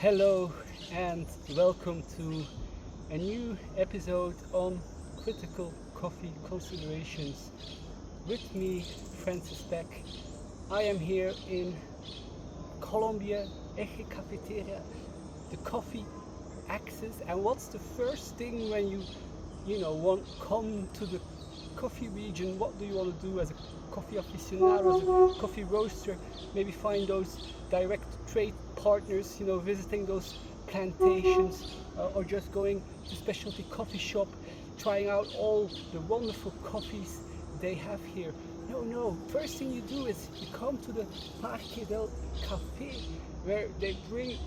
Hello and welcome to a new episode on critical coffee considerations with me, Francis Peck. I am here in Colombia, Eje Cafetero, the coffee axis. And what's the first thing when you want come to the coffee region? What do you want to do as a coffee aficionado, as a coffee roaster? Maybe find those direct trade partners, visiting those plantations, or just going to specialty coffee shop, trying out all the wonderful coffees they have here. No, first thing you do is you come to the Parque del Café, where they bring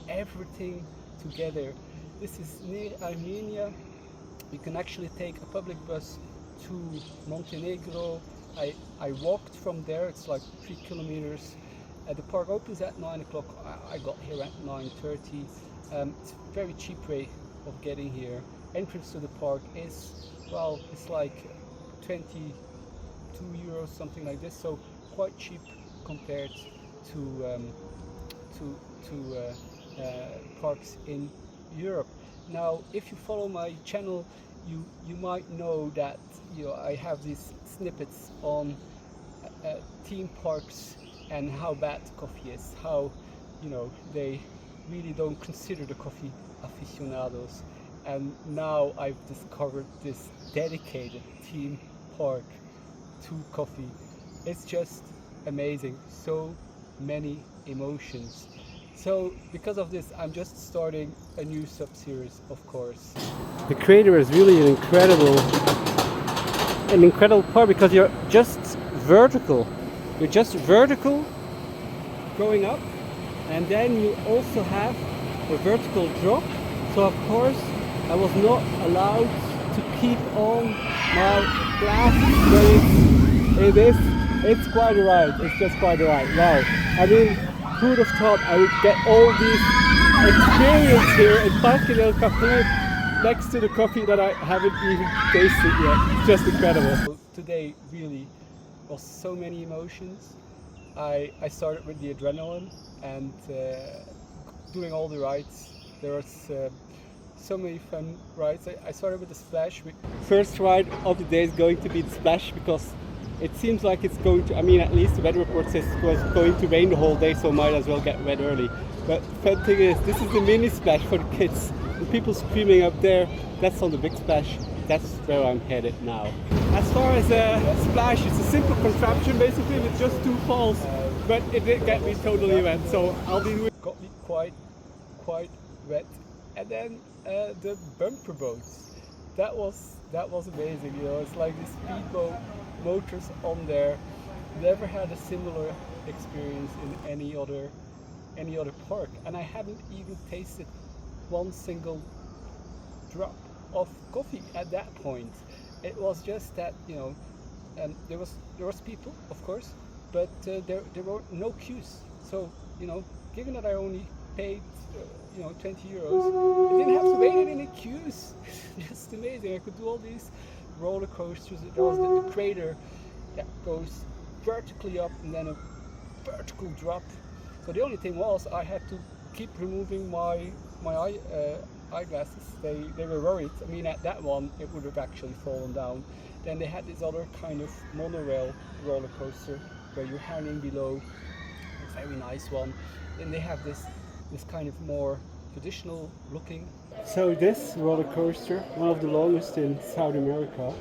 everything together. This is near Armenia. You can actually take a public bus to Montenegro. I walked from there, it's like 3 kilometers. The park opens at 9 o'clock. I got here at 9:30. It's a very cheap way of getting here. Entrance to the park is, it's like 22 euros, something like this, so quite cheap compared to parks in Europe. Now, if you follow my channel, you might know that I have these snippets on theme parks and how bad coffee is, how they really don't consider the coffee aficionados. And now I've discovered this dedicated theme park to coffee. It's just amazing, so many emotions. So because of this, I'm just starting a new sub-series, of course. The creator is really an incredible part, because you're just vertical. You're just vertical going up, and then you also have a vertical drop. So of course I was not allowed to keep on my glass going. It's quite a ride. It's just quite a ride. Wow. I mean, who would have thought I would get all these experience here in Parque del Café next to the coffee that I haven't even tasted yet. It's just incredible. Today really was so many emotions. I started with the adrenaline and doing all the rides. There was so many fun rides. I started with the splash. First ride of the day is going to be the splash, because it seems like it's going to, at least the weather report says it was going to rain the whole day, so might as well get wet early. But the fun thing is, this is the mini splash for the kids. The people screaming up there, that's on the big splash. That's where I'm headed now. As far as a splash, it's a simple contraption basically with just 2 falls, but it did get me totally wet, so I'll be got me quite wet. And then the bumper boats, that was amazing. It's like these speedboat motors on there. Never had a similar experience in any other park, and I haven't even tasted one single drop of coffee at that point. It was just that there was people, of course, but there were no queues. So given that I only paid 20 euros, I didn't have to wait in any queues. Just amazing. I could do all these roller coasters. There was the crater that goes vertically up and then a vertical drop. So the only thing was, I had to keep removing my eyeglasses. They were worried. At that one it would have actually fallen down. Then they had this other kind of monorail roller coaster where you're hanging below, a very nice one. Then they have this kind of more traditional looking. So this roller coaster, one of the longest in South America,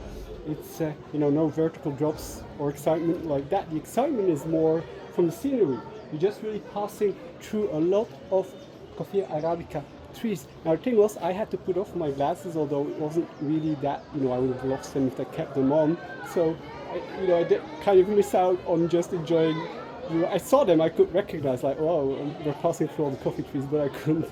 it's no vertical drops or excitement like that. The excitement is more from the scenery. You're just really passing through a lot of Coffea arabica trees. Now the thing was, I had to put off my glasses, although it wasn't really that, I would have lost them if I kept them on. So I did kind of miss out on just enjoying. I saw them, I could recognize, like, wow, they're passing through all the coffee trees, but I couldn't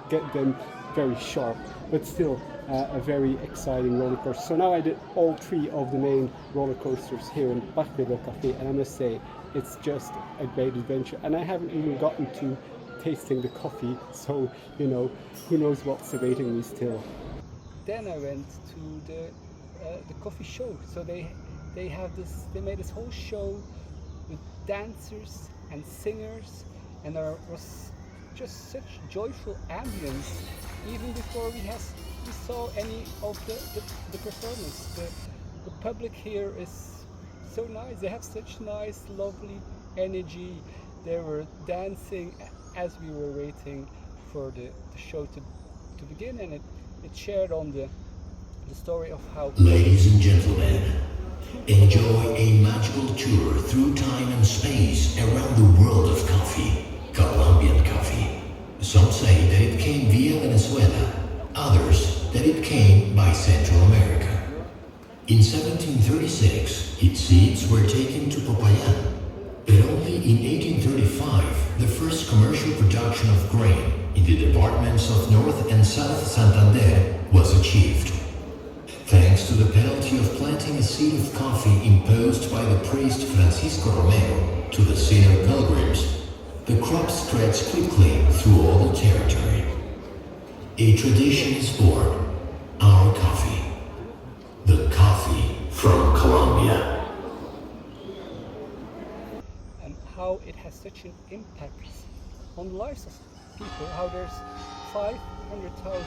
get them very sharp. But still, a very exciting roller coaster. So now I did all 3 of the main roller coasters here in Parque del Café, and I must say, it's just a great adventure. And I haven't even gotten to tasting the coffee, so who knows what's awaiting me still. Then I went to the coffee show. So they made this whole show with dancers and singers, and there was just such joyful ambience even before we saw any of the performance. The public here is so nice. They have such nice, lovely energy. They were dancing as we were waiting for the show to begin, and it shared on the story of how. Ladies and gentlemen, enjoy a magical tour through time and space around the world of coffee, Colombian coffee. Some say that it came via Venezuela, others that it came by Central America. In 1736, its seeds were taken to Popayan, but only in 1835 the first commercial production of grain in the departments of North and South Santander was achieved. Thanks to the penalty of planting a seed of coffee imposed by the priest Francisco Romero to the sinner pilgrims, the crop spreads quickly through all the territory. A tradition is born, our coffee. The coffee from Colombia. And how it has such an impact on the lives of people, how there's 500,000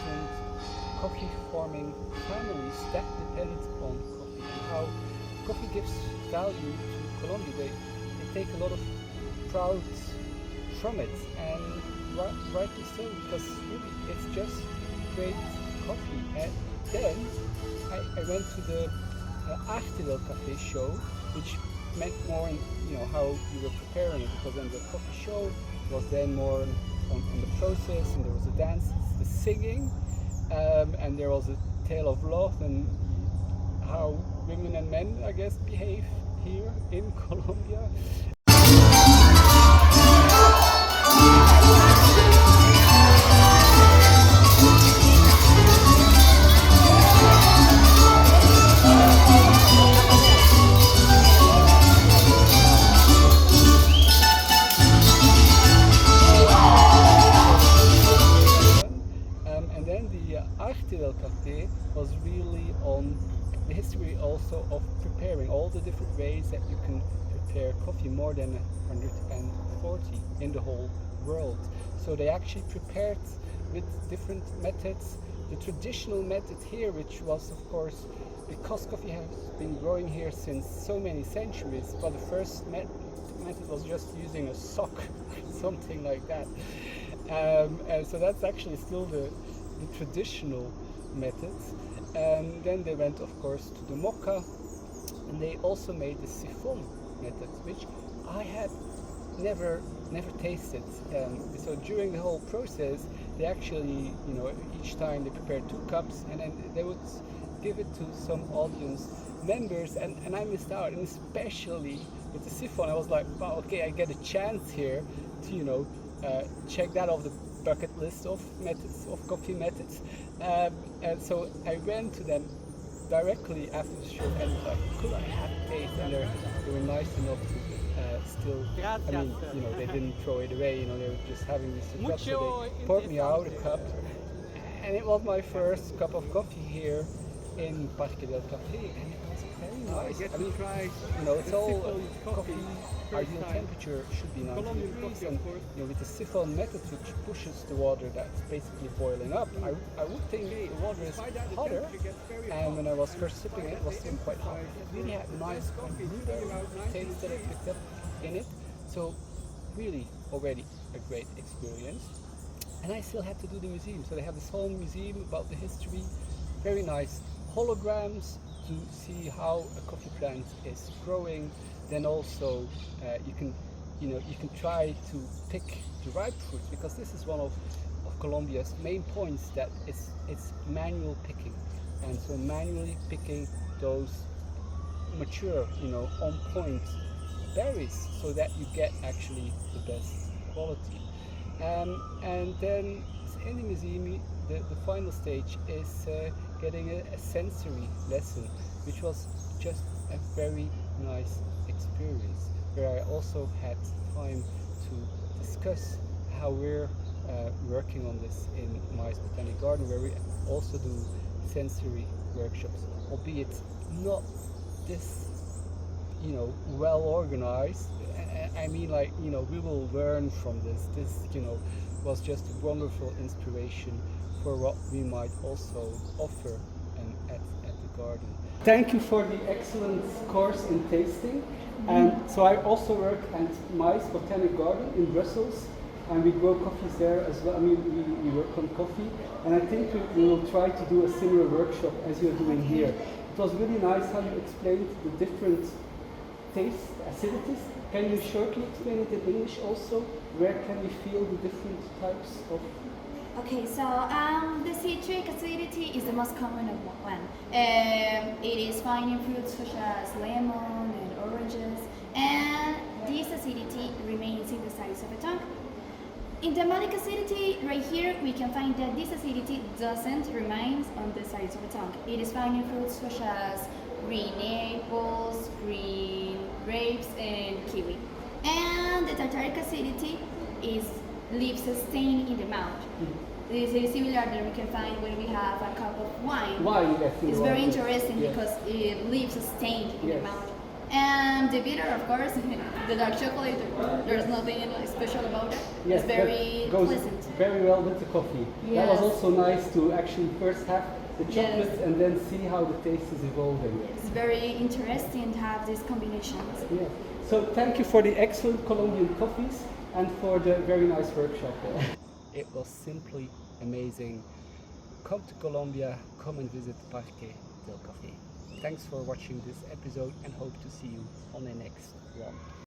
coffee farming families that depend on coffee, and how coffee gives value to Colombia. They take a lot of pride from it, and rightly so, because really it's just great coffee. And then I went to the Arte del Café show, which meant more in how you were preparing it, because then the coffee show was then more on the process, and there was a dance, the singing, and there was a tale of love and how women and men, I guess, behave here in Colombia. Arte del Café was really on the history also of preparing all the different ways that you can prepare coffee, more than 140 in the whole world. So they actually prepared with different methods. The traditional method here, which was of course, because coffee has been growing here since so many centuries, but the first method was just using a sock, something like that. And so that's actually still the traditional methods. And then they went of course to the mocha, and they also made the siphon method, which I had never tasted. So during the whole process they actually, each time they prepared 2 cups, and then they would give it to some audience members, and I missed out. And especially with the siphon, I was like, wow, okay, I get a chance here to check that off the bucket list of methods, of coffee methods. And so I went to them directly after the show and like, could I have a taste? And they were nice enough to still, they didn't throw it away, they were just having this cup, so they poured me out a cup, and it was my first cup of coffee here in Parque del Café, and it was very nice. I mean, it's all coffee. Ideal temperature should be 90 degrees, and with the siphon method, which pushes the water that's basically boiling up, I would think the water is hotter. And when I was first sipping it, it was still quite hot. It really had nice blueberry taste that I picked up in it. So really, already a great experience. And I still had to do the museum. So they have this whole museum about the history. Very nice holograms to see how a coffee plant is growing. Then also you can try to pick the ripe fruits, because this is one of Colombia's main points, that it's manual picking, and so manually picking those mature, on point berries, so that you get actually the best quality. And then in the museum, the final stage is getting a sensory lesson, which was just a very nice experience, where I also had time to discuss how we're working on this in my botanic garden, where we also do sensory workshops, albeit not this well organized. I mean, we will learn from this was just a wonderful inspiration for what we might also offer at the garden. Thank you for the excellent course in tasting. And so I also work at Maïs Botanic Garden in Brussels, and we grow coffees there as well. I mean, we work on coffee, and I think we will try to do a similar workshop as you're doing here. It was really nice how you explained the different taste acidities. Can you shortly explain it in English also? Where can we feel the different types of? Okay, so the citric acidity is the most common of one. It is found in fruits such as lemon and oranges, and this acidity remains in the sides of the tongue. In the malic acidity, right here, we can find that this acidity doesn't remain on the sides of the tongue. It is found in fruits such as green apples, green grapes, and kiwi. And the tartaric acidity leaves a stain in the mouth. This is similar that we can find when we have a cup of wine. Wine, yes. It's very interesting yes. because it leaves a stain in Yes. the mouth. And the bitter, of course, the dark chocolate, there's nothing special about it. Yes, It's very that goes pleasant. very well with the coffee. That was Yes. also nice to actually first have the chocolate Yes. and then see how the taste is evolving. It's very interesting to have these combinations. Yeah. So thank you for the excellent Colombian coffees and for the very nice workshop. It was simply amazing. Come to Colombia, come and visit Parque del Café. Thanks for watching this episode and hope to see you on the next one.